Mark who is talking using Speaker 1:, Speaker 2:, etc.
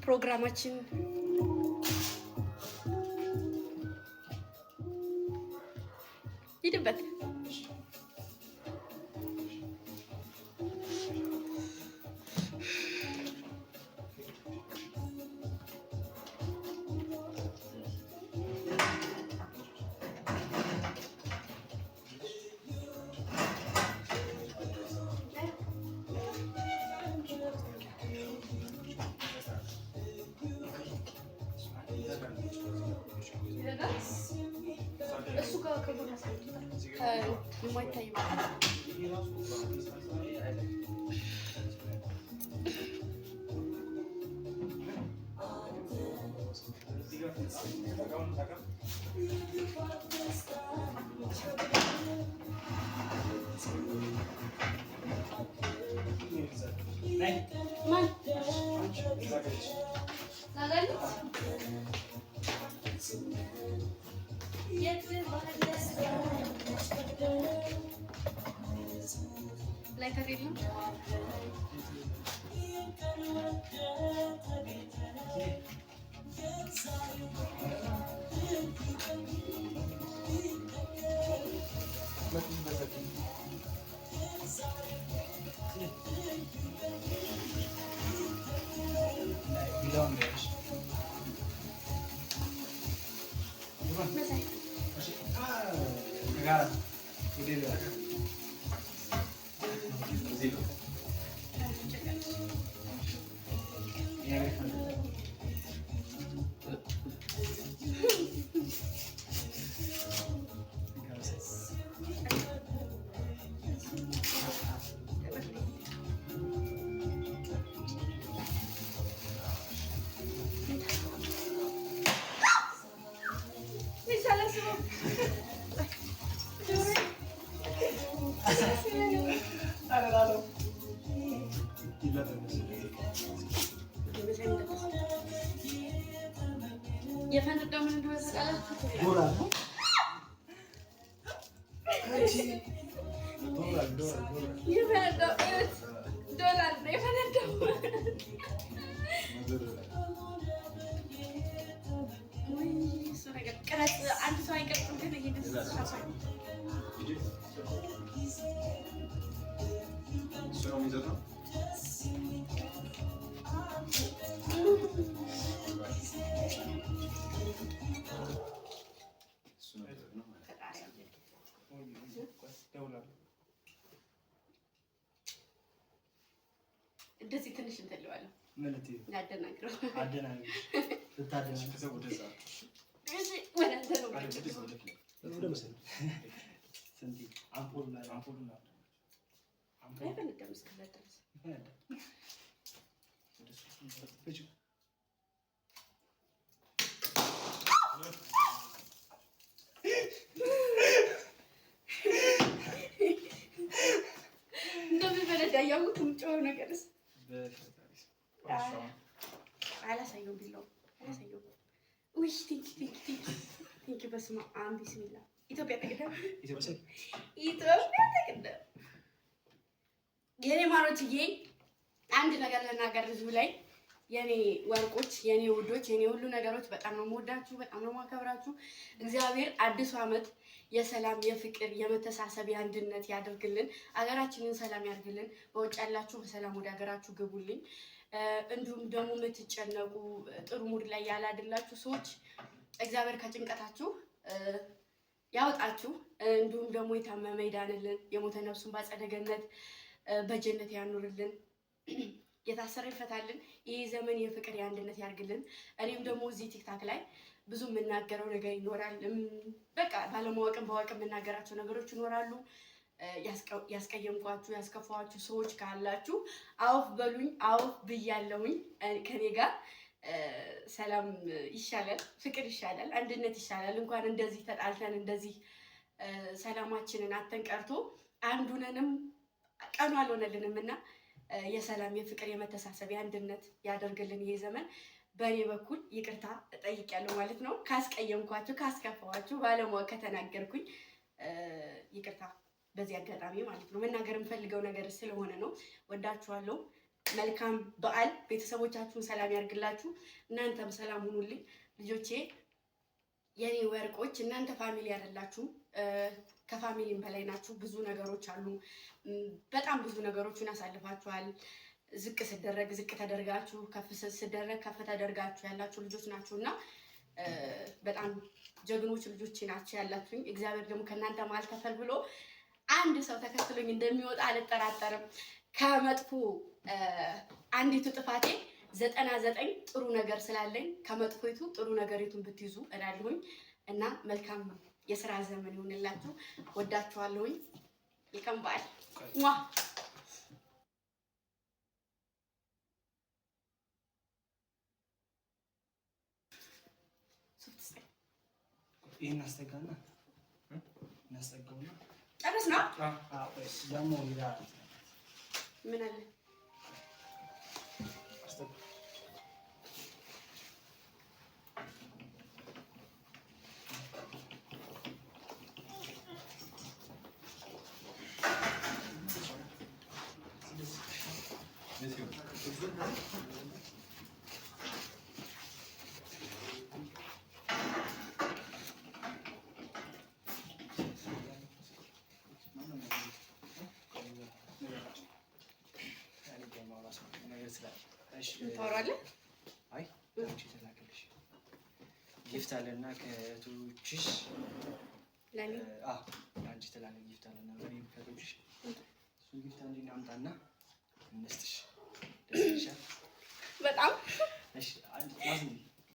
Speaker 1: ፕሮግራማችን ሂድበት። እሱ ጋር ከጎን አስቀምጧል። የማይታየው ላይ ተገኘ የፈነዳው ምን እንደሆነ ታውቃላችሁ? ዶላር ነው የፈነዳው። እሱ ነገር ቅረጽ አንድ ሰው አይቀርጽም፣ ግን ይሄ እንደዚህ ትንሽ እንተለዋለሁ።
Speaker 2: ማለት
Speaker 1: ያደናግረው
Speaker 2: አደናግረው ልታደናግረው ከሰው ወደዛ
Speaker 1: እሺ፣ ወደ አንተ ነው
Speaker 2: ወደ መሰለ ስንት አምፖል ላይ
Speaker 1: አይፈነዳም እስከዛ ድረስ እንደሚፈነዳ እያወቅህ የምትጮኸው ነገርስ አላሳየውም። ቢላው አላሳየውም። ውይ ቲንኪ በስመ አብ ቢስሚላህ። ኢትዮጵያ ተቀደም የኔ ማሮችዬ፣ አንድ ነገር ልናገር እዚሁ ላይ። የኔ ወርቆች፣ የኔ ውዶች፣ የኔ ሁሉ ነገሮች በጣም ነው የምወዳችሁ፣ በጣም ነው የማከብራችሁ። እግዚአብሔር አዲሱ ዓመት የሰላም፣ የፍቅር፣ የመተሳሰብ፣ የአንድነት ያደርግልን። አገራችንን ሰላም ያደርግልን። በውጭ ያላችሁ በሰላም ወደ ሀገራችሁ ግቡልኝ። እንዲሁም ደግሞ የምትጨነቁ ጥሩ ሙድ ላይ ያላደላችሁ ሰዎች እግዚአብሔር ከጭንቀታችሁ ያውጣችሁ። እንዲሁም ደግሞ የታመመ ይዳንልን፣ የሞተ ነፍሱን በአጸደ ገነት በጀነት ያኑርልን፣ የታሰረ ይፈታልን። ይህ ዘመን የፍቅር የአንድነት ያርግልን። እኔም ደግሞ እዚህ ቲክታክ ላይ ብዙ የምናገረው ነገር ይኖራል። በቃ ባለማወቅም በአዋቅም የምናገራቸው ነገሮች ይኖራሉ። ያስቀየምኳችሁ ያስከፋችሁ ሰዎች ካላችሁ አውፍ በሉኝ። አውፍ ብያለሁኝ። ከኔ ጋር ሰላም ይሻላል፣ ፍቅር ይሻላል፣ አንድነት ይሻላል። እንኳን እንደዚህ ተጣልተን እንደዚህ ሰላማችንን አተን ቀርቶ አንዱነንም ቀኑ አልሆነልንም እና የሰላም የፍቅር የመተሳሰብ የአንድነት ያደርግልን ይሄ ዘመን። በእኔ በኩል ይቅርታ እጠይቃለሁ ማለት ነው። ካስቀየምኳችሁ ካስከፋዋችሁ ባለማወቅ ከተናገርኩኝ ይቅርታ በዚህ አጋጣሚ ማለት ነው። መናገር የምፈልገው ነገር ስለሆነ ነው። ወዳችኋለሁ። መልካም በዓል። ቤተሰቦቻችሁን ሰላም ያርግላችሁ። እናንተም ሰላም ሁኑልኝ ልጆቼ፣ የኔ ወርቆች። እናንተ ፋሚሊ አይደላችሁም፣ ከፋሚሊም በላይ ናችሁ። ብዙ ነገሮች አሉ። በጣም ብዙ ነገሮችን ያሳልፋችኋል። ዝቅ ስደረግ ዝቅ ተደርጋችሁ፣ ከፍ ስደረግ ከፍ ተደርጋችሁ ያላችሁ ልጆች ናችሁ እና በጣም ጀግኖች ልጆች ናቸው ያላችሁኝ። እግዚአብሔር ደግሞ ከእናንተ መሀል ተፈልብሎ አንድ ሰው ተከትሎኝ እንደሚወጣ አልጠራጠርም። ከመጥፎ አንዲቱ ጥፋቴ 99 ጥሩ ነገር ስላለኝ ከመጥፎይቱ ጥሩ ነገሪቱን ብትይዙ እላለሁኝ እና መልካም የስራ ዘመን ይሁንላችሁ። ወዳችኋለሁኝ። መልካም በዓል።
Speaker 2: ይሄን አስተጋና እናስተጋውና
Speaker 1: ጨረስ ነው።
Speaker 2: ደግሞ ሌላ
Speaker 1: ምን አለ ታወራለህ?
Speaker 2: አይ አንቺ ተላከልሽ ጊፍት አለና ከእህቶችሽ
Speaker 1: ለኔ
Speaker 2: አንቺ ተላከ ጊፍት አለና ለኔ ከእህቶችሽ እሱ ጊፍት አንዴ አምጣና እንስጥሽ። ደስ ይልሻል?
Speaker 1: በጣም
Speaker 2: እሺ አንቺ